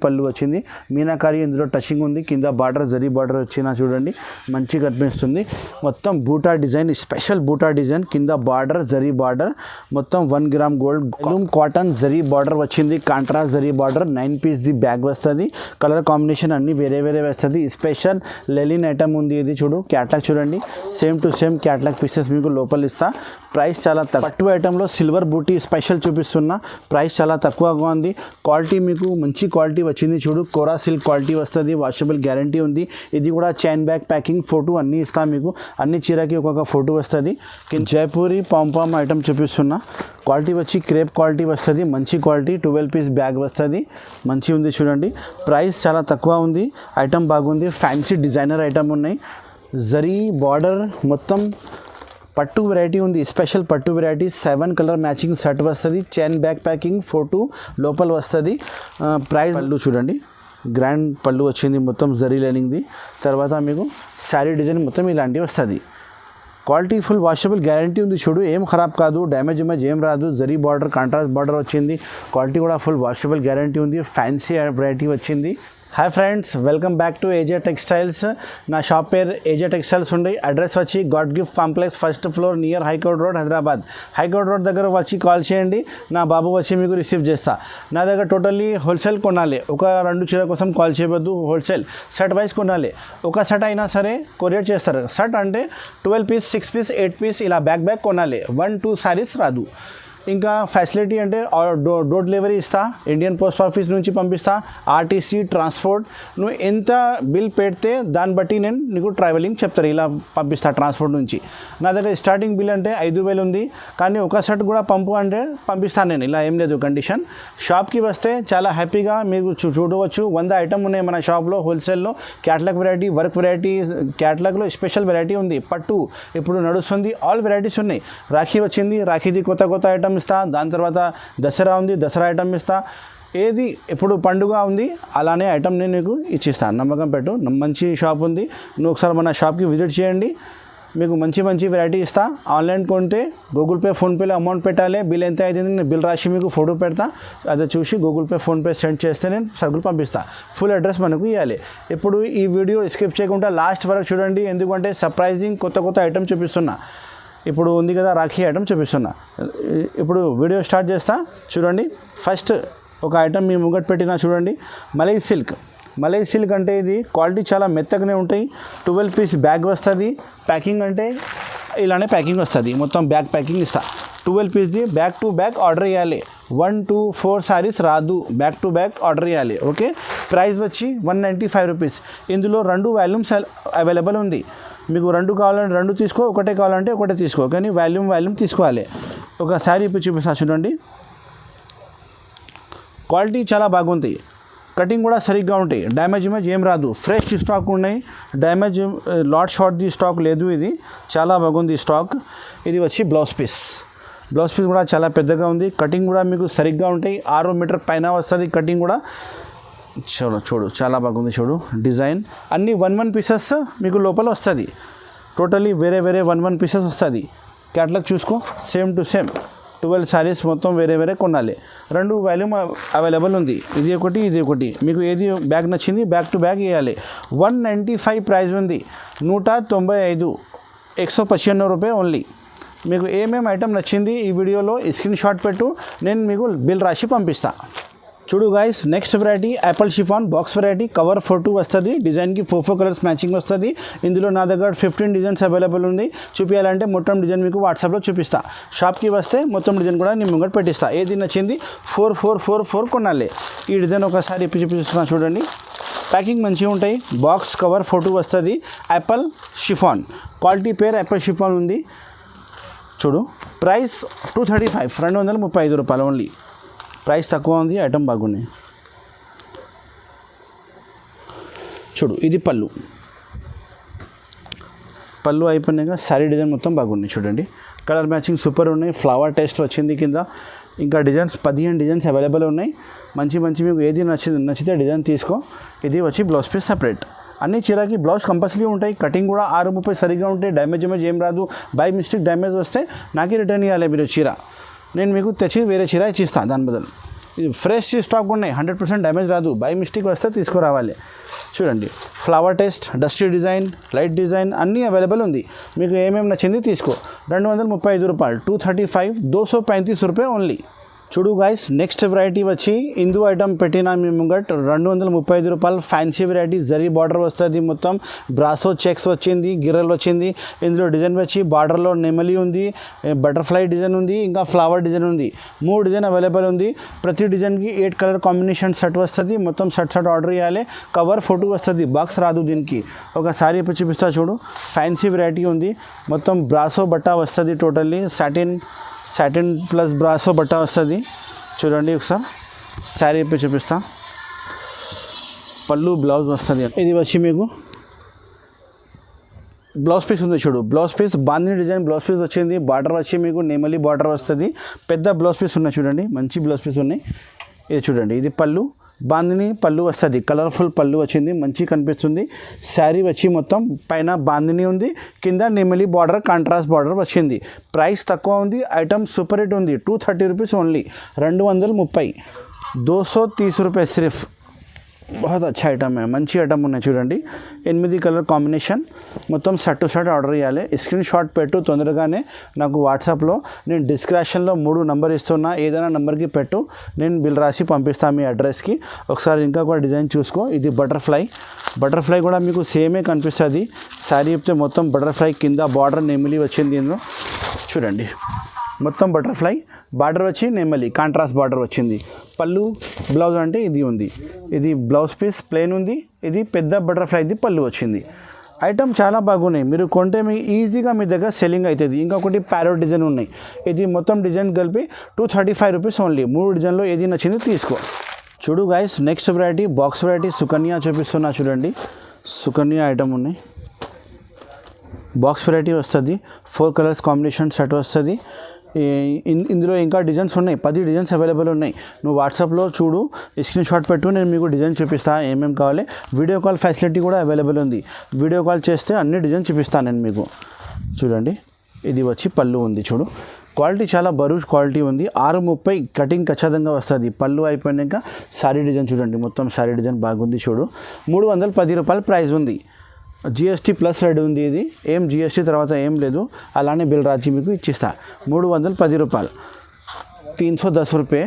పళ్ళు వచ్చింది, మీనాకారి ఇందులో టచింగ్ ఉంది, కింద బార్డర్ జరీ బార్డర్ వచ్చిన చూడండి మంచిగా కనిపిస్తుంది. మొత్తం బూటా డిజైన్, స్పెషల్ బూటా డిజైన్, కింద బార్డర్ జరీ బార్డర్, మొత్తం 1 gram gold loom cotton zari border వచ్చింది, contrast zari border, 9 piece the bag వస్తుంది. కలర్ కాంబినేషన్ అన్ని వేరే వేరే వస్తుంది. స్పెషల్ లెలిన్ ఐటమ్ ఉంది. ఇది చూడు క్యాట్లాగ్ చూడండి, same to same catalogue pieces మీకు లోపల ఇస్తా. ప్రైస్ చాలా తక్కువ. పట్టు ఐటెంలో సిల్వర్ బూటీ స్పెషల్ చూపిస్తున్నా, ప్రైస్ చాలా తక్కువగా ఉంది. క్వాలిటీ మీకు మంచి క్వాలిటీ వచ్చింది. చూడు కోరా సిల్క్ క్వాలిటీ వస్తుంది, వాషబుల్ గ్యారంటీ ఉంది. ఇది కూడా చైన్ బ్యాగ్ ప్యాకింగ్ ఫోటో అన్నీ ఇస్తా మీకు, అన్ని చీరకి ఒక్కొక్క ఫోటో వస్తుంది. జైపూరి పాంపామ్ ఐటమ్ చూపిస్తున్నా, క్వాలిటీ వచ్చి క్రేప్ క్వాలిటీ వస్తుంది, మంచి క్వాలిటీ. 12 పీస్ బ్యాగ్ వస్తుంది, మంచి ఉంది చూడండి. ప్రైస్ చాలా తక్కువ ఉంది, ఐటమ్ బాగుంది. ఫ్యాన్సీ డిజైనర్ ఐటమ్ ఉన్నాయి. జరీ బార్డర్ మొత్తం పట్టు వెరైటీ ఉంది, స్పెషల్ పట్టు వెరైటీ. 7 కలర్ మ్యాచింగ్ సెట్ వస్తుంది, చైన్ బ్యాక్ ప్యాకింగ్ ఫోటో లోపల వస్తుంది. ప్రైస్ పళ్ళు చూడండి, గ్రాండ్ పళ్ళు వచ్చింది, మొత్తం జరీ లైనింగ్ది. తర్వాత మీకు శారీ డిజైన్ మొత్తం ఇలాంటివి వస్తుంది. క్వాలిటీ ఫుల్ వాషబుల్ గ్యారంటీ ఉంది. చూడు ఏం ఖరాబ్ కాదు, డ్యామేజ్ ఏం రాదు. జరీ బార్డర్ కాంట్రాస్ట్ బార్డర్ వచ్చింది, క్వాలిటీ కూడా ఫుల్ వాషబుల్ గ్యారంటీ ఉంది. ఫ్యాన్సీ వెరైటీ వచ్చింది. Hi friends, welcome back to ఏజే textiles. నా షాప్ పేరు ఏజే టెక్స్టైల్స్ ఉండి, అడ్రస్ వచ్చి God gift complex, first floor, near high court road, Hyderabad. High court road దగ్గర వచ్చి కాల్ చేయండి, నా బాబు వచ్చి మీకు రిసీవ్ చేస్తా. నా దగ్గర టోటల్లీ హోల్సేల్ కొనాలి, ఒక 2 చీర కోసం కాల్ చేయవద్దు. హోల్సేల్ సెట్ వైజ్ కొనాలి. ఒక సెట్ అయినా సరే కొరియర్ చేస్తారు. సెట్ అంటే 12 పీస్, 6 పీస్, 8 పీస్ ఇలా బ్యాక్ కొనాలి. 1-2 సారీస్ రాదు. ఇంకా ఫెసిలిటీ అంటే డోర్ డెలివరీ ఇస్తా, ఇండియన్ పోస్ట్ ఆఫీస్ నుంచి పంపిస్తా, ఆర్టీసీ ట్రాన్స్పోర్ట్. నువ్వు ఎంత బిల్ పెడితే దాన్ని బట్టి నేను నీకు ట్రావెలింగ్ చెప్తారు, ఇలా పంపిస్తా ట్రాన్స్పోర్ట్ నుంచి. నా దగ్గర స్టార్టింగ్ బిల్ అంటే 5,000 ఉంది, కానీ ఒక సెట్ కూడా పంపు అంటే పంపిస్తాను నేను, ఇలా ఏం లేదు కండిషన్. షాప్కి వస్తే చాలా హ్యాపీగా మీకు చూడవచ్చు. 100 ఐటమ్ ఉన్నాయి మన షాప్లో హోల్సేల్లో. క్యాటలాగ్ వెరైటీ, వర్క్ వెరైటీ, క్యాటలాగ్లో స్పెషల్ వెరైటీ ఉంది. పట్టు ఇప్పుడు నడుస్తుంది, ఆల్ వెరైటీస్ ఉన్నాయి. రాఖీ వచ్చింది, రాఖీది కొత్త ఐటమ్ ఇస్తా. దాని తర్వాత దసరా ఉంది, దసరా ఐటమ్ ఇస్తా. ఏది ఇప్పుడు పండుగ ఉంది అలానే ఐటమ్ నేను నీకు ఇచ్చిస్తాను, నమ్మకం పెట్టు. మంచి షాప్ ఉంది, నువ్వు ఒకసారి మన షాప్కి విజిట్ చేయండి, మీకు మంచి వెరైటీ ఇస్తా. ఆన్లైన్ కొంటే గూగుల్ పే, ఫోన్పేలో అమౌంట్ పెట్టాలి. బిల్ ఎంత అయింది నేను బిల్ రాసి మీకు ఫోటో పెడతా, అదే చూసి గూగుల్ పే, ఫోన్పే సెండ్ చేస్తే నేను సరుకులు పంపిస్తా. ఫుల్ అడ్రస్ మనకు ఇవ్వాలి. ఇప్పుడు ఈ వీడియో స్కిప్ చేయకుండా లాస్ట్ వరకు చూడండి, ఎందుకంటే సర్ప్రైజింగ్ కొత్త ఐటమ్ చూపిస్తున్నా. ఇప్పుడు ఉంది కదా రాఖీ ఐటమ్ చూపిస్తున్నా. ఇప్పుడు వీడియో స్టార్ట్ చేస్తా చూడండి. ఫస్ట్ ఒక ఐటమ్ మీ ముంగట్ పెట్టినా చూడండి, మలై సిల్క్. మలై సిల్క్ అంటే ఇది క్వాలిటీ చాలా మెత్తగానే ఉంటాయి. 12 పీస్ బ్యాగ్ వస్తుంది. ప్యాకింగ్ అంటే ఇలానే ప్యాకింగ్ వస్తుంది, మొత్తం బ్యాగ్ ప్యాకింగ్ ఇస్తా. 12 పీస్ది బ్యాక్ టు బ్యాక్ ఆర్డర్ చేయాలి. 1-4 సారీస్ రాదు, బ్యాక్ టు బ్యాక్ ఆర్డర్ చేయాలి. ఓకే. ప్రైస్ వచ్చి 195 రూపీస్. ఇందులో 2 వాల్యూమ్స్ అవైలబుల్ ఉంది. మీకు 2 కావాలంటే 2 తీసుకో, ఒకటే కావాలంటే ఒకటే తీసుకో, కానీ వాల్యూమ్ తీసుకోవాలి. ఒక శారీ ఇప్పుడు చూపిస్తా చూడండి. క్వాలిటీ చాలా బాగుంది, కటింగ్ కూడా సరిగ్గా ఉంటాయి, డ్యామేజ్ ఏం రాదు. ఫ్రెష్ స్టాక్ ఉన్నాయి, డ్యామేజ్ షార్ట్ది స్టాక్ లేదు. ఇది చాలా బాగుంది స్టాక్. ఇది వచ్చి బ్లౌజ్ పీస్ కూడా చాలా పెద్దగా ఉంది. కటింగ్ కూడా మీకు సరిగ్గా ఉంటాయి. 6 మీటర్ పైన వస్తుంది కటింగ్ కూడా. చూడు చాలా బాగుంది. చూడు డిజైన్ అన్నీ 1 పీసెస్ మీకు లోపల వస్తుంది. టోటలీ వేరే 1 పీసెస్ వస్తుంది. క్యాటలాగ్ చూసుకో, సేమ్ టు సేమ్ 12 సారీస్ మొత్తం వేరే కొనాలి. 2 వాల్యూమ్ అవైలబుల్ ఉంది, ఇది ఒకటి. మీకు ఏది బ్యాగ్ నచ్చింది బ్యాక్ టు బ్యాగ్ వేయాలి. 195 ప్రైస్ ఉంది. 195, 195 రూపాయ ఓన్లీ. మీకు ఏమేమి ఐటమ్ నచ్చింది ఈ వీడియోలో స్క్రీన్ షాట్ పెట్టు, నేను మీకు బిల్ రాసి పంపిస్తా. చూడు guys, next variety Apple chiffon box variety. Cover photo వస్తుంది, డిజైన్కి 4 కలర్స్ మ్యాచింగ్ వస్తుంది. ఇందులో నా దగ్గర 15 డిజైన్స్ అవైలబుల్ ఉంది. చూపించాలంటే మొత్తం డిజైన్ మీకు వాట్సాప్లో చూపిస్తా. షాప్కి వస్తే మొత్తం డిజైన్ కూడా నేను ముంగట పెట్టిస్తా. ఏది నచ్చింది 4 కొనాలి. ఈ డిజైన్ ఒకసారి చూపిస్తున్నా చూడండి. ప్యాకింగ్ మంచిగా ఉంటాయి. బాక్స్ కవర్ ఫోటో వస్తుంది. యాపిల్ షిఫాన్ క్వాలిటీ పేరు యాపిల్ షిఫాన్ ఉంది. చూడు ప్రైస్ 235, 235 రూపాయలు ఓన్లీ. ప్రైస్ తక్కువ ఉంది, ఐటమ్ బాగున్నాయి. చూడు ఇది పళ్ళు అయిపోయినాక శారీ డిజైన్ మొత్తం బాగున్నాయి. చూడండి కలర్ మ్యాచింగ్ సూపర్ ఉన్నాయి. ఫ్లవర్ టేస్ట్ వచ్చింది కింద. ఇంకా డిజైన్స్ 15 డిజైన్స్ అవైలబుల్ ఉన్నాయి. మంచి మీకు ఏది నచ్చితే డిజైన్ తీసుకో. ఇది వచ్చి బ్లౌజ్ పీస్ సపరేట్. అన్ని చీరకి బ్లౌజ్ కంపల్సరీ ఉంటాయి. కటింగ్ కూడా 6-30 సరిగ్గా ఉంటాయి. డ్యామేజ్ ఏం రాదు. బై మిస్టేక్ డ్యామేజ్ వస్తే నాకే రిటర్న్ ఇవ్వాలి మీరు చీర. నేను మీకు తెచ్చి వేరే చీర ఇచ్చిస్తాను దాని బదులు. ఫ్రెష్ స్టాక్ ఉన్నాయి, 100% డ్యామేజ్ రాదు. బై మిస్టేక్ వస్తే తీసుకురావాలి. చూడండి, flower test, dusty design, light design అన్నీ అవైలబుల్ ఉంది. మీకు ఏమేమి నచ్చింది తీసుకో. 235 రూపాయలు, 235, 235 రూపాయ ఓన్లీ. చూడు గైస్, నెక్స్ట్ వెరైటీ వచ్చి హిందూ ఐటమ్ పెట్టిన మీ ముంగట్ 235 రూపాయలు ఫ్యాన్సీ వెరైటీ. జరీ బార్డర్ వస్తుంది, మొత్తం బ్రాసో చెక్స్ వచ్చింది, గిర్రలు వచ్చింది. ఇందులో డిజైన్ వచ్చి బార్డర్లో నెమలి ఉంది, బటర్ఫ్లై డిజైన్ ఉంది, ఇంకా ఫ్లవర్ డిజైన్ ఉంది. 3 డిజైన్ అవైలబుల్ ఉంది. ప్రతి డిజైన్కి 8 కలర్ కాంబినేషన్ సెట్ వస్తుంది. మొత్తం సెట్ ఆర్డర్ చేయాలి. కవర్ ఫోటో వస్తుంది, బాక్స్ రాదు దీనికి. ఒక సారీ ఇప్పుడు చూపిస్తా చూడు, ఫ్యాన్సీ వెరైటీ ఉంది. మొత్తం బ్రాసో బట్ట వస్తుంది, టోటల్లీ సాటిన్ ప్లస్ బ్రాసో బట్ట వస్తుంది. చూడండి ఒకసారి శారీ ఇప్పుడు చూపిస్తా. పళ్ళు బ్లౌజ్ వస్తుంది. ఇది వచ్చి మీకు బ్లౌజ్ పీస్ ఉంది చూడు, blouse piece bandhani design blouse piece వచ్చింది. బార్డర్ వచ్చి మీకు నెమలి బార్డర్ వస్తుంది. పెద్ద బ్లౌజ్ పీస్ ఉన్నాయి చూడండి, మంచి బ్లౌజ్ పీస్ ఉన్నాయి. ఇది చూడండి, ఇది పళ్ళు బాందిని పళ్ళు వస్తుంది. కలర్ఫుల్ పళ్ళు వచ్చింది, మంచి కనిపిస్తుంది. శారీ వచ్చి మొత్తం పైన బాందిని ఉంది, కింద నెమలి బార్డర్ కాంట్రాస్ట్ బార్డర్ వచ్చింది. ప్రైస్ తక్కువ ఉంది, ఐటమ్ సూపర్ హిట్ ఉంది. 230 రూపీస్ ఓన్లీ, 230, 230 రూపాయ సిర్ఫ్. बहुत अच्छा ఐటమ్ है, మంచి ఐటమ్ ఉన్నాయి చూడండి. 8 కలర్ కాంబినేషన్, మొత్తం సెట్ టు సెట్ ఆర్డర్ చేయాలి. స్క్రీన్ షాట్ పెట్టు తొందరగానే నాకు వాట్సాప్లో. నేను డిస్క్రిప్షన్లో 3 నంబర్ ఇస్తున్నా, ఏదైనా నెంబర్కి పెట్టు, నేను బిల్ రాసి పంపిస్తాను మీ అడ్రస్కి. ఒకసారి ఇంకా కూడా డిజైన్ చూసుకో. ఇది బటర్ఫ్లై కూడా మీకు సేమే కనిపిస్తుంది. శారీ చెప్తే మొత్తం బటర్ఫ్లై, కింద బార్డర్ నెమిలి వచ్చింది. ఇందులో చూడండి, మొత్తం బటర్ఫ్లై బార్డర్ వచ్చి నెమలి కాంట్రాస్ట్ బార్డర్ వచ్చింది. పళ్ళు బ్లౌజ్ అంటే ఇది ఉంది. ఇది బ్లౌజ్ పీస్ ప్లెయిన్ ఉంది. ఇది పెద్ద బటర్ఫ్లైది పళ్ళు వచ్చింది. ఐటమ్ చాలా బాగున్నాయి, మీరు కొంటే మీ ఈజీగా మీ దగ్గర సెల్లింగ్ అవుతుంది. ఇంకొకటి ప్యారెట్ డిజైన్ ఉన్నాయి. ఇది మొత్తం డిజైన్ కలిపి 235 రూపీస్ ఓన్లీ. 3 డిజైన్లో ఏది నచ్చింది తీసుకో. చూడు guys, next variety box variety Sukanya చూపిస్తున్నా చూడండి. సుకన్య ఐటమ్ ఉన్నాయి. బాక్స్ వెరైటీ వస్తుంది, 4 కలర్స్ కాంబినేషన్ సెట్ వస్తుంది. ఇందులో ఇంకా డిజైన్స్ ఉన్నాయి, 10 డిజైన్స్ అవైలబుల్ ఉన్నాయి. నువ్వు వాట్సాప్లో చూడు, స్క్రీన్ షాట్ పెట్టు, నేను మీకు డిజైన్ చూపిస్తాను ఏమేమి కావాలి. వీడియో కాల్ ఫెసిలిటీ కూడా అవైలబుల్ ఉంది. వీడియో కాల్ చేస్తే అన్ని డిజైన్ చూపిస్తాను నేను మీకు. చూడండి, ఇది వచ్చి పళ్ళు ఉంది చూడు, క్వాలిటీ చాలా బరువు క్వాలిటీ ఉంది. 630 కటింగ్ ఖచ్చితంగా వస్తుంది. పళ్ళు అయిపోయినాక సారీ డిజైన్ చూడండి, మొత్తం సారీ డిజైన్ బాగుంది చూడు. 310 రూపాయలు ప్రైస్ ఉంది. GST ప్లస్ రెడీ ఉంది. ఇది ఏం GST తర్వాత ఏం లేదు, అలానే బిల్ రాజీ మీకు ఇచ్చిస్తా. 310 రూపాయలు, 310 రూపాయ,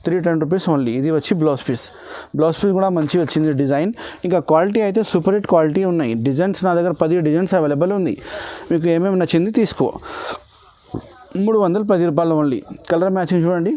310 రూపీస్ ఓన్లీ. ఇది వచ్చి బ్లౌజ్ పీస్ కూడా మంచి వచ్చింది డిజైన్. ఇంకా క్వాలిటీ అయితే సూపర్ హిట్ క్వాలిటీ ఉన్నాయి. డిజైన్స్ నా దగ్గర 10 డిజైన్స్ అవైలబుల్ ఉంది. మీకు ఏమేమి నచ్చింది తీసుకో. 310 రూపాయలు ఓన్లీ. కలర్ మ్యాచింగ్ చూడండి,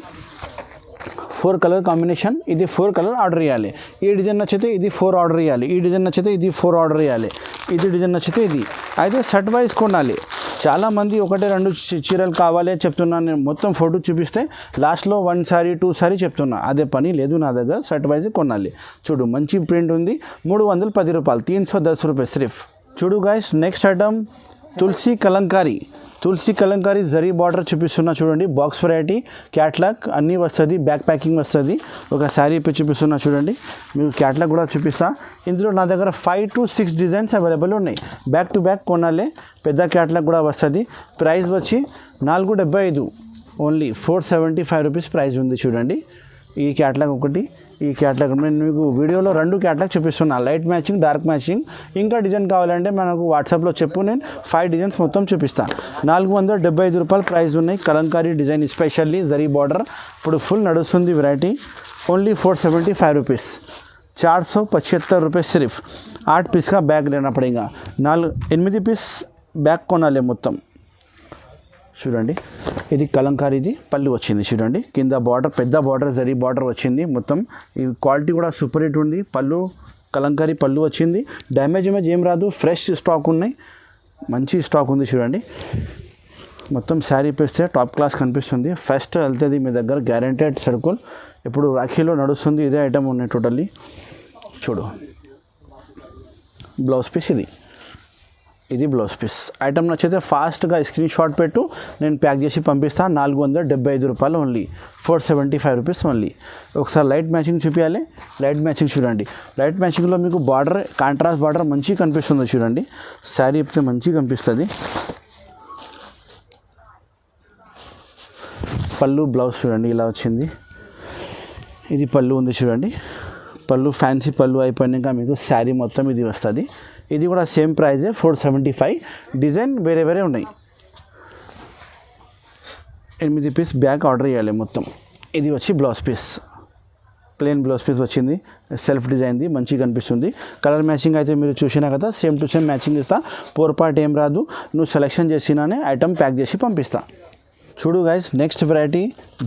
4 కలర్ కాంబినేషన్. ఇది 4 కలర్ ఆర్డర్ చేయాలి. ఈ డిజైన్ నచ్చితే ఇది 4 ఆర్డర్ చేయాలి. ఈ డిజైన్ నచ్చితే ఇది 4 ఆర్డర్ చేయాలి. ఇది డిజైన్ నచ్చితే ఇది. అయితే సెట్ వైజ్ కొనాలి. చాలామంది 1-2 చీరలు కావాలి చెప్తున్నాను. నేను మొత్తం ఫోటో చూపిస్తే లాస్ట్లో 1 సారీ 2 సారీ చెప్తున్నా. అదే పని లేదు నా దగ్గర, సెట్ వైజ్ కొనాలి. చూడు, మంచి ప్రింట్ ఉంది. 310 రూపాయలు, 310 రూపాయలు సిర్ఫ్. చూడు గైస్, నెక్స్ట్ ఐటమ్ తులసి కలంకారీ జరీ బార్డర్ చూపిస్తున్నా చూడండి. బాక్స్ వెరైటీ, క్యాట్లాగ్ అన్నీ వస్తుంది, బ్యాక్ ప్యాకింగ్ వస్తుంది. ఒక శారీ ఇప్పుడు చూపిస్తున్నా చూడండి, మీకు క్యాట్లాగ్ కూడా చూపిస్తా. ఇందులో నా దగ్గర 5 to 6 డిజైన్స్ అవైలబుల్ ఉన్నాయి. బ్యాక్ టు బ్యాక్ కొనాలి. పెద్ద క్యాట్లాగ్ కూడా వస్తుంది. ప్రైస్ వచ్చి 475 ఓన్లీ, 475 రూపీస్ ప్రైస్ ఉంది చూడండి. ఈ క్యాట్లాగ్ ఒకటి, ఈ క్యాట్లాగ్ నేను మీకు వీడియోలో 2 క్యాట్లాగ్ చూపిస్తున్నా, లైట్ మ్యాచింగ్, డార్క్ మ్యాచింగ్. ఇంకా డిజైన్ కావాలంటే మనకు వాట్సాప్లో చెప్పు, నేను 5 డిజైన్స్ మొత్తం చూపిస్తాను. 475 రూపాయలు ప్రైస్ ఉన్నాయి. Kalamkari design specially zari border ఇప్పుడు ఫుల్ నడుస్తుంది వెరైటీ. ఓన్లీ 475 रुपीस, 475 रुपये सिर्फ. 8 पीस का बैग लेना पड़ेगा. 8 पीस बैग కొనాలి మొత్తం. చూడండి, ఇది కలంకారీది పళ్ళు వచ్చింది చూడండి. కింద బార్డర్ పెద్ద బార్డర్ జరీ బార్డర్ వచ్చింది మొత్తం. ఈ క్వాలిటీ కూడా సూపర్ హిట్ ఉంది. పళ్ళు కలంకారీ పళ్ళు వచ్చింది. డ్యామేజ్ ఏం రాదు, ఫ్రెష్ స్టాక్ ఉన్నాయి, మంచి స్టాక్ ఉంది చూడండి. మొత్తం శారీ పేస్తే టాప్ క్లాస్ కనిపిస్తుంది. ఫస్ట్ వెళ్తుంది మీ దగ్గర గ్యారెంటెడ్ సర్కుల్. ఇప్పుడు రాఖీలో నడుస్తుంది, ఇదే ఐటమ్ ఉన్నాయి టోటల్లీ. చూడు, బ్లౌజ్ పీస్ ఇది బ్లౌజ్ పీస్. ఐటమ్ నచ్చితే ఫాస్ట్గా స్క్రీన్ షాట్ పెట్టు, నేను ప్యాక్ చేసి పంపిస్తాను. 475 రూపాయలు ఓన్లీ, 475 రూపీస్ ఓన్లీ. ఒకసారి లైట్ మ్యాచింగ్ చూపించాలి. లైట్ మ్యాచింగ్ చూడండి. లైట్ మ్యాచింగ్లో మీకు బార్డర్ కాంట్రాస్ట్ బార్డర్ మంచిగా కనిపిస్తుంది చూడండి. శారీ చెప్తే మంచిగా కనిపిస్తుంది. పళ్ళు బ్లౌజ్ చూడండి ఇలా వచ్చింది. ఇది పళ్ళు ఉంది చూడండి, పళ్ళు ఫ్యాన్సీ పళ్ళు అయిపోయినాక మీకు శారీ మొత్తం ఇది వస్తుంది. ఇది కూడా సేమ్ ప్రైజే 475. డిజైన్ వేరే వేరే ఉన్నాయి. 8 పీస్ బ్యాగ్ ఆర్డర్ చేయాలి మొత్తం. ఇది వచ్చి blouse piece, plain blouse piece వచ్చింది, సెల్ఫ్ డిజైన్ది, మంచిగా కనిపిస్తుంది. కలర్ మ్యాచింగ్ అయితే మీరు చూసినా కదా, సేమ్ టు సేమ్ మ్యాచింగ్ ఇస్తా. పొరపాటు ఏం రాదు. నువ్వు సెలెక్షన్ చేసినానే ఐటమ్ ప్యాక్ చేసి పంపిస్తా. చూడు guys, next variety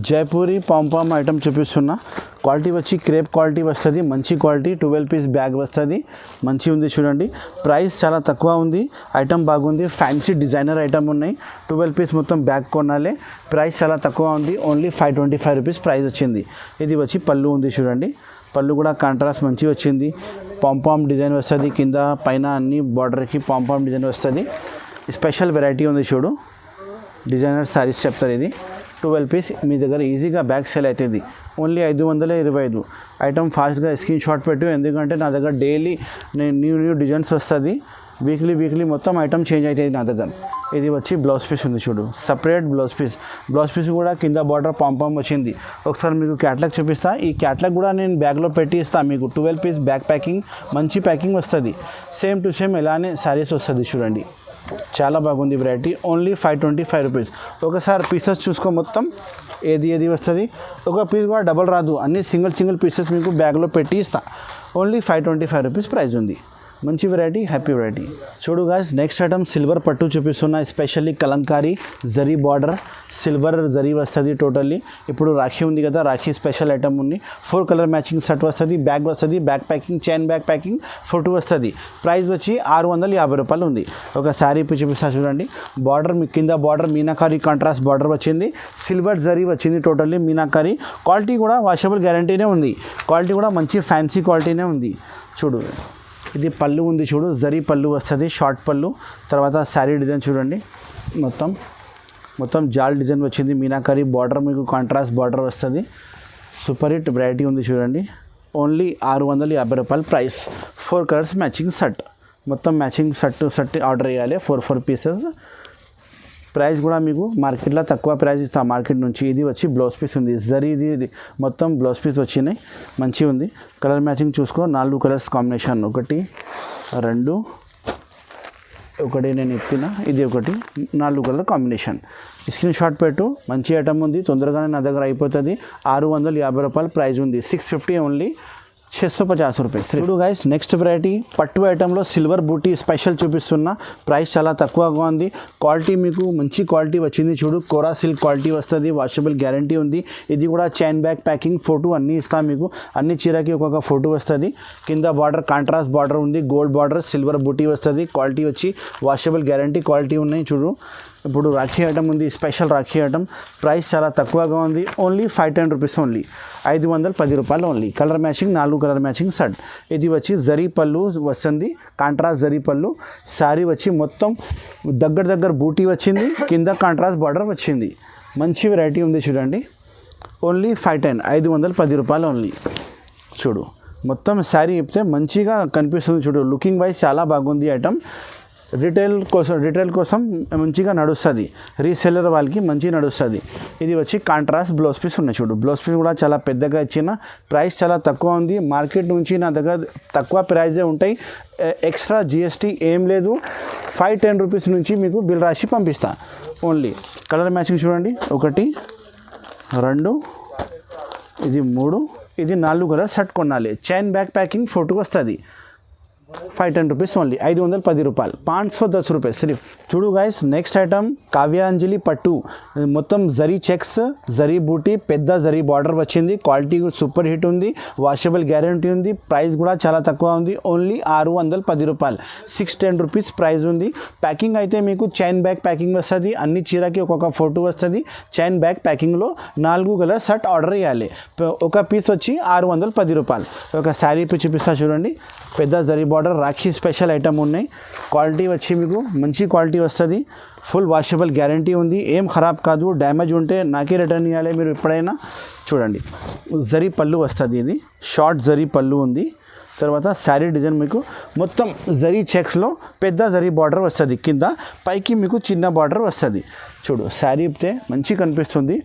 Jaipuri pompom item చూపిస్తున్నా. క్వాలిటీ వచ్చి క్రేప్ క్వాలిటీ వస్తుంది, మంచి క్వాలిటీ. 12 పీస్ బ్యాగ్ వస్తుంది, మంచి ఉంది చూడండి. ప్రైస్ చాలా తక్కువ ఉంది, ఐటమ్ బాగుంది, ఫ్యాన్సీ డిజైనర్ ఐటమ్ ఉన్నాయి. 12 పీస్ మొత్తం బ్యాగ్ కొనాలి. ప్రైస్ చాలా తక్కువ ఉంది, ఓన్లీ 525 రూపీస్ ప్రైస్ వచ్చింది. ఇది వచ్చి పళ్ళు ఉంది చూడండి, పళ్ళు కూడా కాంట్రాస్ట్ మంచి వచ్చింది. పాంపామ్ డిజైన్ వస్తుంది, కింద పైన అన్ని బార్డర్కి పాంపామ్ డిజైన్ వస్తుంది. స్పెషల్ వెరైటీ ఉంది చూడు, డిజైనర్ శారీస్ చెప్తారు. ఇది 12 పీస్ మీ దగ్గర ఈజీగా బ్యాగ్ సేల్ అవుతుంది, ఓన్లీ 525. ఐటమ్ ఫాస్ట్గా స్క్రీన్ షాట్ పెట్టు, ఎందుకంటే నా దగ్గర డైలీ న్యూ డిజైన్స్ వస్తుంది. వీక్లీ మొత్తం ఐటమ్ చేంజ్ అవుతుంది నా దగ్గర. ఇది వచ్చి బ్లౌజ్ పీస్ ఉంది చూడు, సపరేట్ బ్లౌజ్ పీస్ కూడా కింద బార్డర్ పాంపామ్ వచ్చింది. ఒకసారి మీకు క్యాట్లాగ్ చూపిస్తా. ఈ క్యాట్లాగ్ కూడా నేను బ్యాగ్లో పెట్టి ఇస్తాను మీకు. 12 పీస్ బ్యాగ్ ప్యాకింగ్, మంచి ప్యాకింగ్ వస్తుంది. సేమ్ టు సేమ్ ఇలానే శారీస్ వస్తుంది చూడండి, చాలా బాగుంది వెరైటీ. Only 525 rupees. ఒకసారి పీసెస్ చూసుకో మొత్తం, ఏది వస్తుంది. ఒక పీస్ కూడా డబల్ రాదు, అన్ని సింగిల్ పీసెస్ మీకు బ్యాగ్లో పెట్టి ఇస్తా. ఓన్లీ 525 రూపీస్ ప్రైస్ ఉంది. మంచి వెరైటీ, హ్యాపీ వెరైటీ. చూడు గాయ్స్, నెక్స్ట్ ఐటమ్ సిల్వర్ పట్టు చూపిస్తున్నా. Especially Kalamkari zari border, silver zari వస్తుంది టోటల్లీ. ఇప్పుడు రాఖీ ఉంది కదా, రాఖీ స్పెషల్ ఐటమ్ ఉంది. 4 కలర్ మ్యాచింగ్ సెట్ వస్తుంది, బ్యాగ్ వస్తుంది, bag packing, chain bag packing, photo వస్తుంది. ప్రైస్ వచ్చి 650 రూపాయలు ఉంది. ఒక శారీ చూపిస్తా చూడండి. బార్డర్ మీ కింద బార్డర్ మీనాకారీ కాంట్రాస్ట్ బార్డర్ వచ్చింది, సిల్వర్ జరీ వచ్చింది టోటల్లీ మీనాకారీ. క్వాలిటీ కూడా వాషబుల్ గ్యారంటీనే ఉంది, క్వాలిటీ కూడా మంచి ఫ్యాన్సీ క్వాలిటీనే ఉంది. చూడు, ఇది పళ్ళు ఉంది చూడు, జరీ పళ్ళు వస్తుంది, షార్ట్ పళ్ళు. తర్వాత శారీ డిజైన్ చూడండి, మొత్తం జాల్ డిజైన్ వచ్చింది. మీనాకారీ బార్డర్ మీకు కాంట్రాస్ట్ బార్డర్ వస్తుంది. సూపర్ హిట్ వెరైటీ ఉంది చూడండి. ఓన్లీ 650 రూపాయలు ప్రైస్. 4 కలర్స్ మ్యాచింగ్ సెట్, మొత్తం మ్యాచింగ్ సెట్ ఆర్డర్ చేయాలి. 4 పీసెస్. ప్రైస్ కూడా మీకు మార్కెట్లో తక్కువ ప్రైస్ ఇస్తా మార్కెట్ నుంచి. ఇది వచ్చి బ్లౌజ్ పీస్ ఉంది, జరీ ఇది మొత్తం బ్లౌజ్ పీస్ వచ్చినాయి, మంచిగా ఉంది. కలర్ మ్యాచింగ్ చూసుకో, 4 కలర్స్ కాంబినేషన్, 1 2 నేను ఎత్తిన, ఇది 1, 4 కలర్ కాంబినేషన్. స్క్రీన్ షాట్ పెట్టు, మంచి ఐటమ్ ఉంది, తొందరగానే నా దగ్గర అయిపోతుంది. 650 రూపాయలు ప్రైస్ ఉంది. 650 ఓన్లీ, 650 రూపాయలు. చూడు గైస్, నెక్స్ట్ వెరైటీ పట్టు ఐటెంలో సిల్వర్ బూటీ స్పెషల్ చూపిస్తున్నా. ప్రైస్ చాలా తక్కువగా ఉంది, క్వాలిటీ మీకు మంచి క్వాలిటీ వచ్చింది చూడు. కోరా సిల్క్ క్వాలిటీ వస్తుంది, వాషబుల్ గ్యారంటీ ఉంది. ఇది కూడా చైన్ బ్యాగ్ ప్యాకింగ్, ఫోటో అన్నీ ఇస్తాం మీకు. అన్ని చీరకి ఒక్కొక్క ఫోటో వస్తుంది. కింద బార్డర్ కాంట్రాస్ట్ బార్డర్ ఉంది, గోల్డ్ బార్డర్, సిల్వర్ బూటీ వస్తుంది. క్వాలిటీ వచ్చి వాషబుల్ గ్యారంటీ క్వాలిటీ ఉన్నాయి చూడు. ఇప్పుడు రాఖీ ఐటమ్ ఉంది, స్పెషల్ రాఖీ ఐటమ్. ప్రైస్ చాలా తక్కువగా ఉంది, ఓన్లీ 510 రూపీస్ ఓన్లీ, 510 రూపాయలు only. Colour matching, 4 colour matching set. ఇది వచ్చి జరీ పళ్ళు వస్తుంది, కాంట్రాస్ట్ జరీ పళ్ళు. శారీ వచ్చి మొత్తం దగ్గర బూటీ వచ్చింది, కింద కాంట్రాస్ట్ బార్డర్ వచ్చింది. మంచి వెరైటీ ఉంది చూడండి. ఓన్లీ 510 రూపాయలు ఓన్లీ. చూడు, మొత్తం శారీ చెప్తే మంచిగా కనిపిస్తుంది చూడు. లుకింగ్ వైజ్ చాలా బాగుంది ఐటమ్. రిటైల్ కోసం మంచిగా నడుస్తుంది, రీసెల్లర్ వాళ్ళకి మంచిగా నడుస్తుంది. ఇది వచ్చి కాంట్రాస్ట్ బ్లౌజ్ పీస్ ఉన్నాయి చూడు. బ్లౌజ్ పీస్ కూడా చాలా పెద్దగా ఇచ్చిన. ప్రైస్ చాలా తక్కువ ఉంది, మార్కెట్ నుంచి నా దగ్గర తక్కువ ప్రైజే ఉంటాయి. ఎక్స్ట్రా GST ఏం లేదు. 510 రూపీస్ నుంచి మీకు బిల్ రాసి పంపిస్తా ఓన్లీ. కలర్ మ్యాచింగ్ చూడండి, 1 2 ఇది 3 ఇది 4 కలర్ సెట్ కొనాలి. చైన్ బ్యాగ్ ప్యాకింగ్ ఫోటో వస్తుంది. 510 రూపీస్ ఓన్లీ, 510 రూపాయలు, 510 రూపాయలు సిర్ఫ్. చూడు గైస్, నెక్స్ట్ ఐటమ్ కావ్యాంజలి పట్టు. మొత్తం జరీ చెక్స్, జరీ బూటీ, పెద్ద జరీ బార్డర్ వచ్చింది. క్వాలిటీ సూపర్ హిట్ ఉంది, వాషబుల్ గ్యారంటీ ఉంది. ప్రైస్ కూడా చాలా తక్కువ ఉంది, ఓన్లీ 610 రూపాయలు, 610 రూపీస్ ప్రైస్ ఉంది. ప్యాకింగ్ అయితే మీకు చైన్ బ్యాగ్ ప్యాకింగ్ వస్తుంది. అన్ని చీరకి ఒక్కొక్క ఫోటో వస్తుంది. చైన్ బ్యాగ్ ప్యాకింగ్లో 4 కలర్ సెట్ ఆర్డర్ చేయాలి. ఒక పీస్ వచ్చి 610 రూపాయలు. ఒక శారీ చూపిస్తా చూడండి. పెద్ద zari border Rakhi special item ఉన్నాయి. క్వాలిటీ వచ్చి మీకు మంచి క్వాలిటీ వస్తుంది. ఫుల్ వాషబుల్ గ్యారంటీ ఉంది, ఏం ఖరాబ్ కాదు. డ్యామేజ్ ఉంటే నాకే రిటర్న్ ఇవ్వాలి మీరు ఎప్పుడైనా. చూడండి, జరీ పళ్ళు వస్తుంది. ఇది షార్ట్ జరీ పళ్ళు ఉంది. తర్వాత శారీ డిజైన్ మీకు మొత్తం జరీ చెక్స్లో పెద్ద జరీ బార్డర్ వస్తుంది. కింద పైకి మీకు చిన్న బార్డర్ వస్తుంది. చూడు, శారీ ఇప్తే మంచి కనిపిస్తుంది.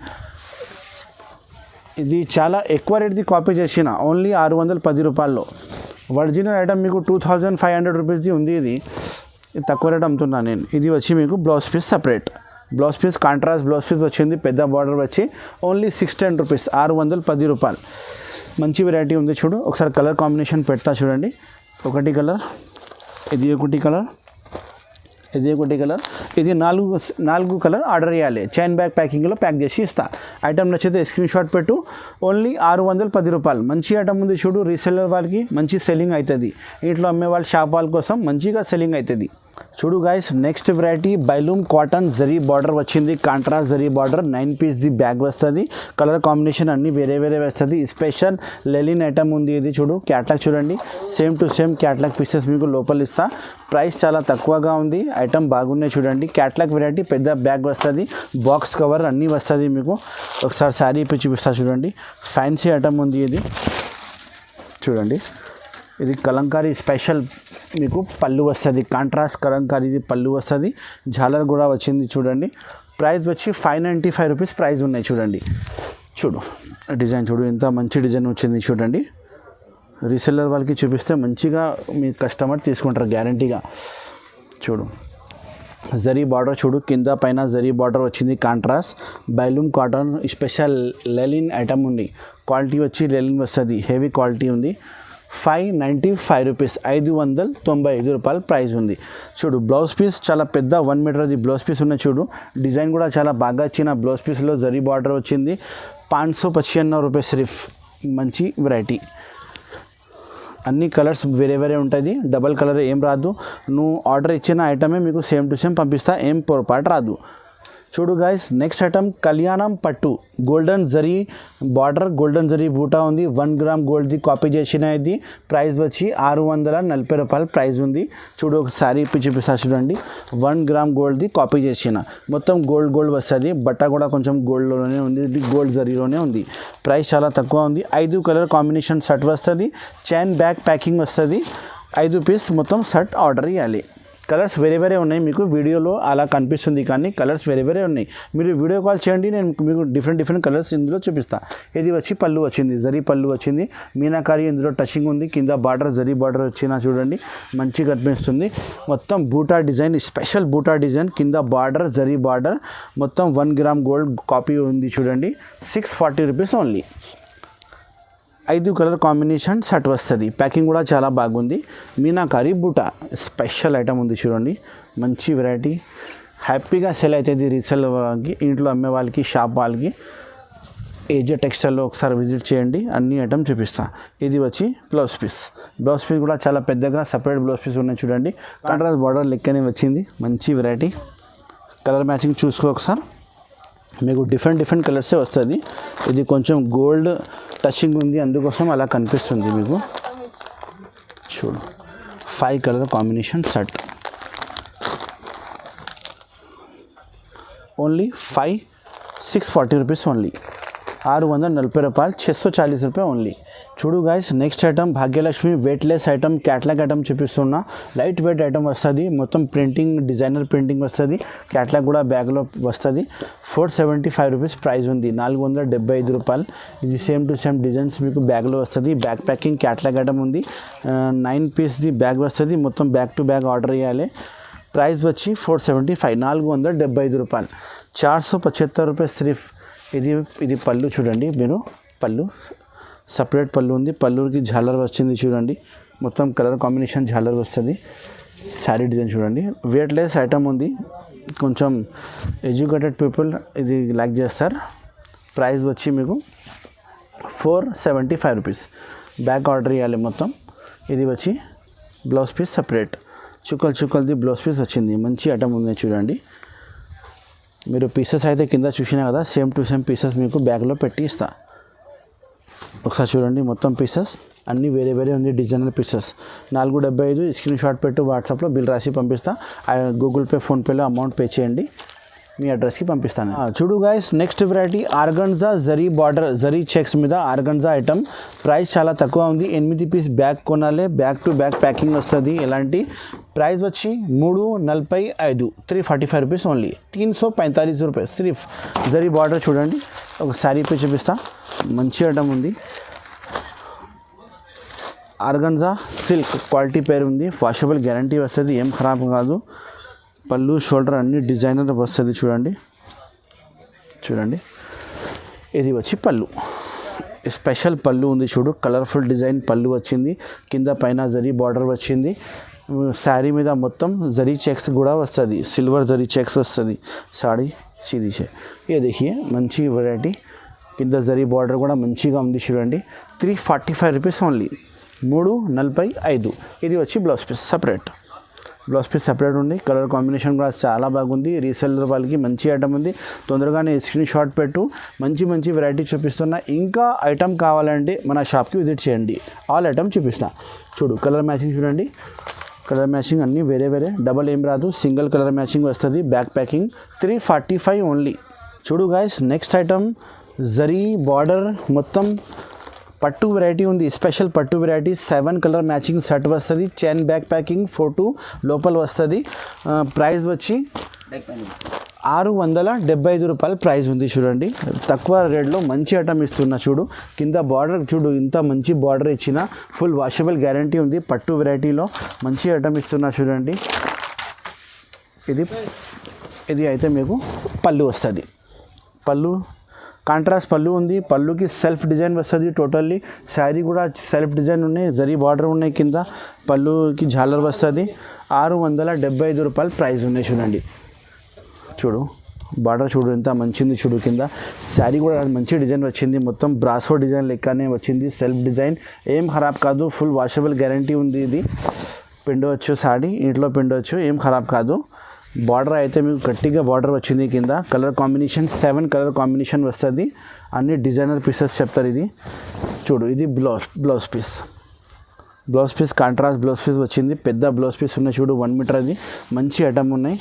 ఇది చాలా ఎక్కువ రేట్ది కాపీ చేసిన ఓన్లీ 610 రూపాయల్లో. ఒరిజినల్ ఐటమ్ మీకు 2500 రూపీస్ది ఉంది. ఇది తక్కువ రేట్ అమ్ముతున్నాను నేను. ఇది వచ్చి మీకు blouse piece separate, blouse piece contrast blouse piece వచ్చింది. పెద్ద బార్డర్ వచ్చి ఓన్లీ 610 రూపీస్, 610 రూపాయలు. మంచి వెరైటీ ఉంది చూడు. ఒకసారి కలర్ కాంబినేషన్ పెడతా చూడండి. ఒకటి కలర్, ఇది ఒకటి కలర్, ఇది ఒకటి కలర్, ఇది నాలుగు కలర్ ఆర్డర్ చేయాలి. చైన్ బ్యాగ్ ప్యాకింగ్లో ప్యాక్ చేసి ఇస్తా. ఐటమ్ నచ్చితే స్క్రీన్ షాట్ పెట్టు. ఓన్లీ 610 రూపాయలు. మంచి ఐటమ్ ఉంది చూడు. రీసెల్లర్ వాళ్ళకి మంచి సెల్లింగ్ అవుతుంది. ఇంట్లో అమ్మే వాళ్ళ షాప్ వాళ్ళ కోసం మంచిగా సెల్లింగ్ అవుతుంది. చూడు గాయస్, నెక్స్ట్ వెరైటీ బైలూమ్ కాటన్ జరీ బార్డర్ వచ్చింది. కాంట్రాస్ట్ జరీ బార్డర్, 9 పీస్ది బ్యాగ్ వస్తుంది. కలర్ కాంబినేషన్ అన్నీ వేరే వేరే వస్తుంది. స్పెషల్ లెలిన్ ఐటమ్ ఉంది. ఇది చూడు, క్యాట్లాగ్ చూడండి. Same to same catalogue pieces మీకు లోపల ఇస్తా. ప్రైస్ చాలా తక్కువగా ఉంది. ఐటమ్ బాగున్నాయి చూడండి. క్యాట్లాగ్ వెరైటీ, పెద్ద బ్యాగ్ వస్తుంది, బాక్స్ కవర్ అన్నీ వస్తుంది మీకు. ఒకసారి శారీ ఇప్పి చూపిస్తా చూడండి. ఫ్యాన్సీ ఐటమ్ ఉంది ఇది చూడండి. ఇది కలంకారీ స్పెషల్ మీకు పళ్ళు వస్తుంది. కాంట్రాస్ట్ కలంకారీది పళ్ళు వస్తుంది. జాలర్ కూడా వచ్చింది చూడండి. ప్రైస్ వచ్చి 595 రూపీస్ ప్రైస్ ఉన్నాయి చూడండి. చూడు డిజైన్ చూడు, ఎంత మంచి డిజైన్ వచ్చింది చూడండి. రీసెల్లర్ వాళ్ళకి చూపిస్తే మంచిగా మీ కస్టమర్ తీసుకుంటారు గ్యారంటీగా. చూడు జరీ బార్డర్ చూడు, కింద పైన జరీ బార్డర్ వచ్చింది. కాంట్రాస్ట్ బైలూమ్ కాటన్ స్పెషల్ లెలిన్ ఐటమ్ ఉంది. క్వాలిటీ వచ్చి లెలిన్ వస్తుంది, హెవీ క్వాలిటీ ఉంది. 595 రూపీస్, 595 రూపాయలు ప్రైస్ ఉంది. చూడు బ్లౌజ్ పీస్ చాలా పెద్ద 1 మీటర్ది బ్లౌజ్ పీస్ ఉన్నాయి చూడు. డిజైన్ కూడా చాలా బాగా వచ్చిన బ్లౌజ్ పీస్లో జరీ బార్డర్ వచ్చింది. 595 రూపీస్ సిర్ఫ్. మంచి వెరైటీ. అన్ని కలర్స్ వేరే వేరే ఉంటుంది. డబల్ కలర్ ఏం రాదు. నువ్వు ఆర్డర్ ఇచ్చిన ఐటమే మీకు సేమ్ టు సేమ్ పంపిస్తా, ఏం పొరపాటు రాదు. చూడు గాయస్, నెక్స్ట్ ఐటమ్ కళ్యాణం పట్టు golden zari border, golden zari బూటా ఉంది. 1 గ్రామ్ గోల్డ్ది కాపీ చేసిన ఇది. ప్రైస్ వచ్చి 640 రూపాయలు ప్రైస్ ఉంది. చూడు ఒక శారీ ఇప్పి చూపిస్తా చూడండి. 1 గ్రామ్ గోల్డ్ది కాపీ చేసిన, మొత్తం గోల్డ్ వస్తుంది. బట్ట కూడా కొంచెం గోల్డ్లోనే ఉంది, ఇది గోల్డ్ జరీలోనే ఉంది. ప్రైస్ చాలా తక్కువ ఉంది. 5 కలర్ కాంబినేషన్ షర్ట్ వస్తుంది. చైన్ బ్యాగ్ ప్యాకింగ్ వస్తుంది. 5 పీస్ మొత్తం షర్ట్ ఆర్డర్ ఇవ్వాలి. కలర్స్ వేరే వేరే ఉన్నాయి. మీకు వీడియోలో అలా కనిపిస్తుంది కానీ కలర్స్ వేరే వేరే ఉన్నాయి. మీరు వీడియో కాల్ చేయండి, నేను మీకు డిఫరెంట్ కలర్స్ ఇందులో చూపిస్తాను. ఇది వచ్చి పళ్ళు వచ్చింది, జరీ పళ్ళు వచ్చింది. మీనాకారి ఇందులో టచింగ్ ఉంది. కింద బార్డర్ జరీ బార్డర్ వచ్చిన చూడండి, మంచిగా కనిపిస్తుంది. మొత్తం బూటా డిజైన్, స్పెషల్ బూటా డిజైన్. కింద బార్డర్ జరీ బార్డర్, మొత్తం 1 గ్రామ్ గోల్డ్ కాపీ ఉంది చూడండి. 640 rupees only. 5 colour combination shirt వస్తుంది. ప్యాకింగ్ కూడా చాలా బాగుంది. మీనాకారి బూటా స్పెషల్ ఐటమ్ ఉంది చూడండి. మంచి వెరైటీ, హ్యాపీగా సెల్ అవుతుంది రీసెల్ వాళ్ళకి, ఇంట్లో అమ్మే వాళ్ళకి, షాప్ వాళ్ళకి. ఏజే టెక్స్టైల్లో ఒకసారి విజిట్ చేయండి, అన్ని ఐటమ్ చూపిస్తా. ఇది వచ్చి బ్లౌజ్ పీస్. బ్లౌజ్ పీస్ కూడా చాలా పెద్దగా సపరేట్ బ్లౌజ్ పీస్ ఉన్నాయి చూడండి. కాంట్రాస్ట్ బార్డర్ లెక్కనే వచ్చింది. మంచి వెరైటీ. కలర్ మ్యాచింగ్ చూసుకో ఒకసారి. మీకు డిఫరెంట్ కలర్సే వస్తుంది. ఇది కొంచెం గోల్డ్ టచింగ్ ఉంది, అందుకోసం అలా కనిపిస్తుంది మీకు. చూడు 5 colour combination shirt. Only 640 rupees only. 640 రూపాయలు, 640 రూపాయలు ఓన్లీ. చూడు guys, next item Bhagyalakshmi weightless item, catalogue item చూపిస్తున్నా. లైట్ వెయిట్ ఐటమ్ వస్తుంది. మొత్తం ప్రింటింగ్, డిజైనర్ ప్రింటింగ్ వస్తుంది. క్యాట్లాగ్ కూడా బ్యాగ్లో వస్తుంది. 475 రూపీస్ ప్రైస్ ఉంది. 475 రూపాయలు. ఇది సేమ్ టు సేమ్ డిజైన్స్ మీకు బ్యాగ్లో వస్తుంది. బ్యాగ్ ప్యాకింగ్ క్యాట్లాగ్ ఐటమ్ ఉంది. 9 పీస్ది బ్యాగ్ వస్తుంది. మొత్తం బ్యాగ్ టు బ్యాగ్ ఆర్డర్ చేయాలి. ప్రైస్ వచ్చి 475, 475 రూపాయలు. 475 రూపాయలు సిర్ఫ్. ఇది పళ్ళు చూడండి మీరు. పళ్ళు సపరేట్ పళ్ళు ఉంది. పళ్ళుకి జాలర్ వచ్చింది చూడండి. మొత్తం కలర్ కాంబినేషన్ జాలర్ వస్తుంది. శారీ డిజైన్ చూడండి. వెయిట్లెస్ ఐటమ్ ఉంది. కొంచెం ఎడ్యుకేటెడ్ పీపుల్ ఇది లైక్ చేస్తారు. ప్రైస్ వచ్చి మీకు 475 రూపీస్. బ్యాగ్ ఆర్డర్ చేయాలి మొత్తం. ఇది వచ్చి బ్లౌజ్ పీస్ సపరేట్. చుక్కలది బ్లౌజ్ పీస్ వచ్చింది. మంచి ఐటమ్ ఉంది చూడండి. మీరు పీసెస్ అయితే కింద చూసినా కదా, సేమ్ టు సేమ్ పీసెస్ మీకు బ్యాగ్లో పెట్టి ఇస్తా. ఒకసారి చూడండి. మొత్తం పీసెస్ అన్నీ వేరే వేరే ఉంది. Designer pieces. 475. స్క్రీన్ షాట్ పెట్టు, వాట్సాప్లో బిల్ రాసి పంపిస్తా. గూగుల్ పే, ఫోన్పేలో అమౌంట్ పే చేయండి, మీ అడ్రస్కి పంపిస్తాను. చూడు guys, next variety organza zari border, zari checks మీద ఆర్గన్జా ఐటమ్. ప్రైస్ చాలా తక్కువ ఉంది. 8 పీస్ బ్యాగ్ కొనాలి. బ్యాగ్ టు బ్యాగ్ ప్యాకింగ్ వస్తుంది. ఎలాంటి ప్రైస్ వచ్చి 345 345 రూపీస్ ఓన్లీ 345 రూపీస్ సిర్ఫ్ జరీ బార్డర్ చూడండి ఒక శారీ పై చూపిస్తా మంచి ఐటమ్ ఉంది ఆర్గన్జా సిల్క్ క్వాలిటీ పేరు ఉంది వాషబుల్ గ్యారంటీ వస్తుంది ఏం ఖరాబ్ కాదు పళ్ళు షోల్డర్ అన్ని డిజైనర్ వస్తుంది చూడండి ఇది వచ్చి పళ్ళు స్పెషల్ పళ్ళు ఉంది చూడు కలర్ఫుల్ డిజైన్ పళ్ళు వచ్చింది కింద పైన జరీ బార్డర్ వచ్చింది శారీ మీద మొత్తం జరీ చెక్స్ కూడా వస్తుంది సిల్వర్ జరీ చెక్స్ వస్తుంది సాడీ సీదీ ఏ देखिए మంచి వెరైటీ కింద జరీ బార్డర్ కూడా మంచిగా ఉంది చూడండి 345 రూపీస్ ఓన్లీ 345 ఇది వచ్చి బ్లౌజ్ పీస్ సపరేట్ ఉంది కలర్ కాంబినేషన్ కూడా చాలా బాగుంది రీసెల్లర్ వాళ్ళకి మంచి ఐటమ్ ఉంది తొందరగానే స్క్రీన్ షాట్ పెట్టు మంచి వెరైటీ చూపిస్తున్నా ఇంకా ఐటమ్ కావాలంటే మన షాప్కి విజిట్ చేయండి ఆల్ ఐటమ్ చూపిస్తా చూడు కలర్ మ్యాచింగ్ చూడండి కలర్ మ్యాచింగ్ అన్నీ వేరే డబల్ ఏం రాదు సింగిల్ కలర్ మ్యాచింగ్ వస్తుంది బ్యాక్ ప్యాకింగ్ 345 ఓన్లీ చూడు guys next item zari border మొత్తం పట్టు వెరైటీ ఉంది స్పెషల్ పట్టు వెరైటీ 7 కలర్ మ్యాచింగ్ సెట్ వస్తుంది చైన్ బ్యాక్ ప్యాకింగ్ 42 లోపల వస్తుంది ప్రైస్ వచ్చి 675 రూపాయలు ప్రైస్ ఉంది చూడండి తక్కువ రేట్లో మంచి ఐటమ్ ఇస్తున్నా చూడు కింద బార్డర్ చూడు ఇంత మంచి బార్డర్ ఇచ్చిన ఫుల్ వాషబుల్ గ్యారంటీ ఉంది పట్టు వెరైటీలో మంచి ఐటమ్ ఇస్తున్నా చూడండి ఇది అయితే మీకు పళ్ళు వస్తుంది పళ్ళు కాంట్రాస్ట్ పళ్ళు ఉంది పళ్ళుకి సెల్ఫ్ డిజైన్ వస్తుంది టోటల్లీ శారీ కూడా సెల్ఫ్ డిజైన్ ఉన్నాయి జరీ బార్డర్ ఉన్నాయి కింద పళ్ళుకి జాలర్ వస్తుంది 675 రూపాయలు ప్రైస్ ఉన్నాయి చూడండి చూడు బార్డర్ చూడు ఎంత మంచిది చూడు కింద శారీ కూడా మంచి డిజైన్ వచ్చింది మొత్తం బ్రాసో డిజైన్ లెక్కనే వచ్చింది సెల్ఫ్ డిజైన్ ఏం ఖరాబ్ కాదు ఫుల్ వాషబుల్ గ్యారంటీ ఉంది ఇది పిండవచ్చు సాడీ ఇంట్లో పిండవచ్చు ఏం ఖరాబ్ కాదు బార్డర్ అయితే మీకు గట్టిగా బార్డర్ వచ్చింది కింద కలర్ కాంబినేషన్ 7 కలర్ కాంబినేషన్ వస్తుంది అన్ని డిజైనర్ పీసెస్ చెప్తారు ఇది చూడు ఇది blouse piece contrast blouse piece వచ్చింది పెద్ద బ్లౌజ్ పీస్ ఉన్నాయి చూడు 1 మీటర్ అది మంచి ఐటమ్ ఉన్నాయి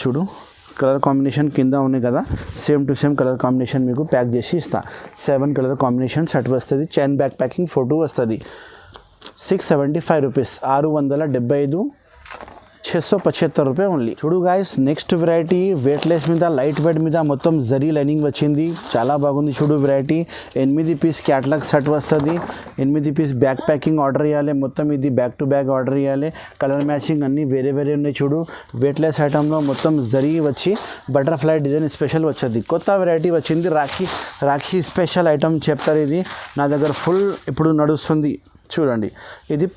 చూడు కలర్ కాంబినేషన్ కింద ఉన్నాయి కదా same to same colour combination మీకు ప్యాక్ చేసి ఇస్తా 7 కలర్ కాంబినేషన్ సెట్ వస్తుంది చైన్ బ్యాక్ ప్యాకింగ్ 42 వస్తుంది 675 రూపీస్ 675 675 రూపాయ ఓన్లీ చూడు గాయస్ నెక్స్ట్ వెరైటీ వెయిట్లెస్ మీద లైట్ వెయిట్ మీద మొత్తం జరీ లైనింగ్ వచ్చింది చాలా బాగుంది చూడు వెరైటీ 8 పీస్ క్యాటలాగ్ సెట్ వస్తుంది 8 పీస్ బ్యాక్ ప్యాకింగ్ ఆర్డర్ ఇవ్వాలి మొత్తం ఇది బ్యాక్ టు బ్యాక్ ఆర్డర్ ఇవ్వాలి కలర్ మ్యాచింగ్ అన్నీ వేరే ఉన్నాయి చూడు వెయిట్లెస్ ఐటమ్లో మొత్తం జరీ వచ్చి బటర్ఫ్లై డిజైన్ స్పెషల్ వచ్చింది కొత్త వెరైటీ వచ్చింది రాఖీ స్పెషల్ ఐటమ్ చెప్తారు ఇది నా దగ్గర ఫుల్ ఇప్పుడు నడుస్తుంది చూడండి ఇది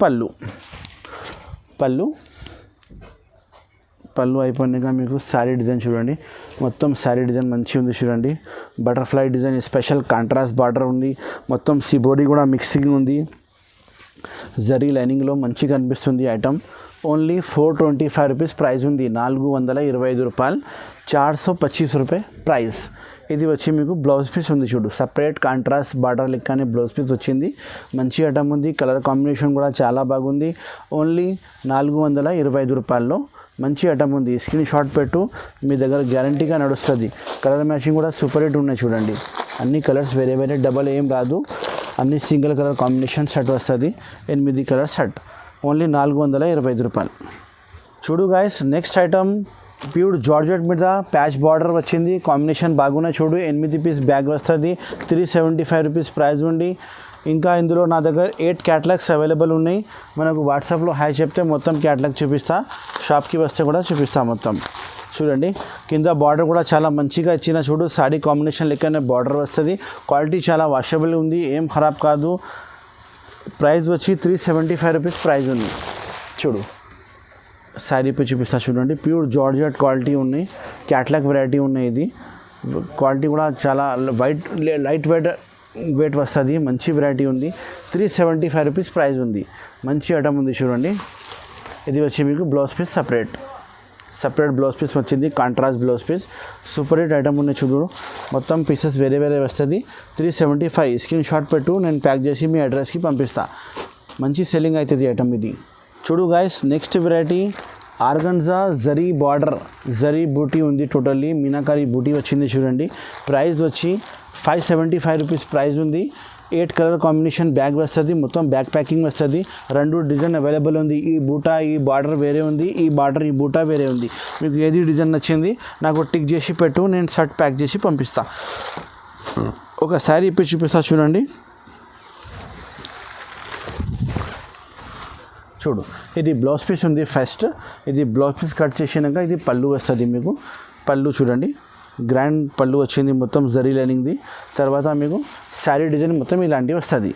పళ్ళు అయిపోయినాక మీకు శారీ డిజైన్ చూడండి మొత్తం శారీ డిజైన్ మంచిగా ఉంది చూడండి butterfly design special contrast border ఉంది మొత్తం సిబోడీ కూడా మిక్సింగ్ ఉంది జరీ లైనింగ్లో మంచిగా కనిపిస్తుంది ఐటమ్ ఓన్లీ 425 రూపీస్ ప్రైస్ ఉంది 425 రూపాయలు 425 రూపాయ ప్రైస్ ఇది వచ్చి మీకు బ్లౌజ్ పీస్ ఉంది చూడు సపరేట్ కాంట్రాస్ట్ బార్డర్ లెక్కనే బ్లౌజ్ పీస్ వచ్చింది మంచి ఐటమ్ ఉంది కలర్ కాంబినేషన్ కూడా చాలా బాగుంది ఓన్లీ 425 రూపాయల్లో మంచి ఐటమ్ ఉంది స్క్రీన్ షాట్ పెట్టు మీ దగ్గర గ్యారంటీగా నడుస్తుంది కలర్ మ్యాచింగ్ కూడా సూపర్ హిట్ ఉన్నాయి చూడండి అన్ని కలర్స్ వేరే డబల్ ఏం రాదు అన్ని సింగిల్ కలర్ కాంబినేషన్ సెట్ వస్తుంది 8 కలర్ సెట్ ఓన్లీ 425 రూపాయలు చూడు guys next item pure georgette మీద ప్యాచ్ బార్డర్ వచ్చింది కాంబినేషన్ బాగున్నాయి చూడు 8 పీస్ బ్యాగ్ వస్తుంది 375 రూపీస్ ప్రైస్ ఉండి ఇంకా ఇందులో నా దగ్గర 8 క్యాటలాగ్స్ అవైలబుల్ ఉన్నాయి మనకు వాట్సాప్లో హాయ్ చెప్తే మొత్తం క్యాటలాగ్ చూపిస్తా షాప్కి వస్తే కూడా చూపిస్తా మొత్తం చూడండి కింద బార్డర్ కూడా చాలా మంచిగా ఇచ్చిన చూడు సాడీ కాంబినేషన్ లెక్కనే బార్డర్ వస్తుంది క్వాలిటీ చాలా వాషబుల్ ఉంది ఏం ఖరాబ్ కాదు ప్రైస్ వచ్చి 375 రూపీస్ ప్రైస్ ఉంది చూడు శారీ పై చూపిస్తా చూడండి ప్యూర్ జార్జెట్ క్వాలిటీ ఉన్నాయి క్యాటలాగ్ వెరైటీ ఉన్నాయి ఇది క్వాలిటీ కూడా చాలా లైట్ వెయిట్ వస్తుంది మంచి వెరైటీ ఉంది 375 రూపీస్ ప్రైస్ ఉంది మంచి ఐటమ్ ఉంది చూడండి ఇది వచ్చి మీకు blouse piece separate blouse piece వచ్చింది contrast blouse piece super hit item ఉన్నాయి చూడు మొత్తం పీసెస్ వేరే వస్తుంది 375 స్క్రీన్ షాట్ పెట్టు నేను ప్యాక్ చేసి మీ అడ్రస్కి పంపిస్తా మంచి సెల్లింగ్ అవుతుంది ఐటమ్ ఇది చూడు guys next variety organza zari బూటీ ఉంది టోటల్లీ మీనాకారి బూటీ వచ్చింది చూడండి ప్రైస్ వచ్చి 575 రూపీస్ ప్రైస్ ఉంది 8 కలర్ కాంబినేషన్ బ్యాగ్ వస్తుంది, మొత్తం బ్యాక్ ప్యాకింగ్ వస్తుంది. 2 డిజైన్ అవైలబుల్ ఉంది. ఈ బూటా ఈ బార్డర్ వేరే ఉంది, ఈ బార్డర్ ఈ బూటా వేరే ఉంది. మీకు ఏది డిజైన్ నచ్చింది నాకు టిక్ చేసి పెట్టు, నేను షర్ట్ ప్యాక్ చేసి పంపిస్తా. ఒక శారీ ఇప్పి చూపిస్తా చూడండి. చూడు, ఇది బ్లౌజ్ పీస్ ఉంది. ఫస్ట్ ఇది బ్లౌజ్ పీస్ కట్ చేసినాక ఇది పళ్ళు వస్తుంది. మీకు పళ్ళు చూడండి, గ్రాండ్ పళ్ళు వచ్చింది, మొత్తం జరీ లైనింగ్ది. తర్వాత మీకు శారీ డిజైన్ మొత్తం ఇలాంటివి వస్తుంది.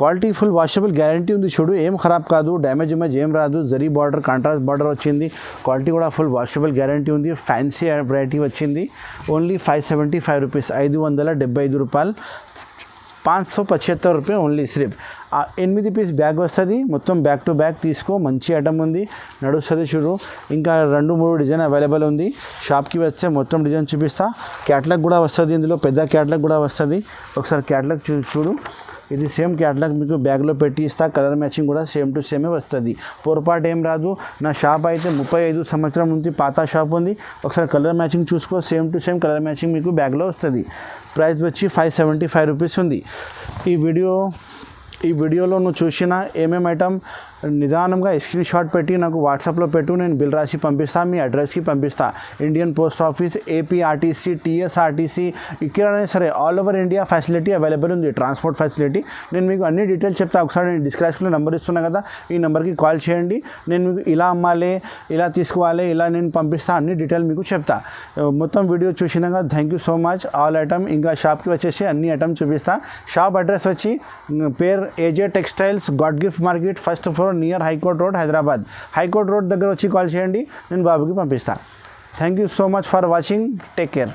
క్వాలిటీ ఫుల్ వాషబుల్ గ్యారంటీ ఉంది. చూడు, ఏం ఖరాబ్ కాదు, డ్యామేజ్ ఏం రాదు. జరీ బార్డర్ కాంట్రాస్ట్ బార్డర్ వచ్చింది. క్వాలిటీ కూడా ఫుల్ వాషబుల్ గ్యారంటీ ఉంది. ఫ్యాన్సీ వెరైటీ వచ్చింది. ఓన్లీ 575 రూపీస్, 575 రూపాయలు, 575 రూపాయలు ఓన్లీ. సిర్ఫ్ 8 పీస్ బ్యాగ్ వస్తుంది. మొత్తం బ్యాక్ టు బ్యాక్ తీసుకో, మంచి ఐటమ్ ఉంది, నడుస్తుంది. చూడు, ఇంకా 2-3 డిజైన్ అవైలబుల్ ఉంది. షాప్కి వస్తే మొత్తం డిజైన్ చూపిస్తా. క్యాటలాగ్ కూడా వస్తుంది, ఇందులో పెద్ద క్యాటలాగ్ కూడా వస్తుంది. ఒకసారి క్యాటలాగ్ చూడు, ఇది సేమ్ క్యాటలాగ్ మీకు బ్యాగ్లో పెట్టి ఇస్తా. కలర్ మ్యాచింగ్ కూడా సేమ్ టు సేమే వస్తుంది, పొరపాటు ఏం రాదు. నా షాప్ అయితే 35 సంవత్సరం నుంచి పాత షాప్ ఉంది. ఒకసారి కలర్ మ్యాచింగ్ చూసుకో, same to same colour matching మీకు బ్యాగ్లో వస్తుంది. ప్రైస్ వచ్చి 575 రూపీస్ ఉంది. ఈ వీడియోలో నువ్వు చూసిన ఏమేమి ఐటమ్ నిదానంగా స్క్రీన్ షాట్ పెట్టి నాకు వాట్సాప్లో పెట్టు, నేను బిల్ రాసి పంపిస్తా, మీ అడ్రస్కి పంపిస్తా. Indian post office, APRTC, TSRTC, ఇక్కడనే సరే all over India facility available ఉంది, ట్రాన్స్పోర్ట్ ఫెసిలిటీ. నేను మీకు అన్ని డీటెయిల్స్ చెప్తా. ఒకసారి నేను డిస్క్రిప్షన్లో నెంబర్ ఇస్తున్నా కదా, ఈ నెంబర్కి కాల్ చేయండి. నేను మీకు ఇలా అమ్మాలి, ఇలా తీసుకోవాలి, ఇలా నేను పంపిస్తా, అన్ని డీటెయిల్ మీకు చెప్తా. మొత్తం వీడియో చూసినాక thank you so much. All item ఇంకా షాప్కి వచ్చేసి అన్ని ఐటమ్ చూపిస్తా. షాప్ అడ్రస్ వచ్చి పేర్ AJ textiles, God gift market, first floor, near high court road, Hyderabad. High court road దగ్గర వచ్చి కాల్ చేయండి, నేను బాబుకి పంపిస్తాను. Thank you so much for watching. Take care.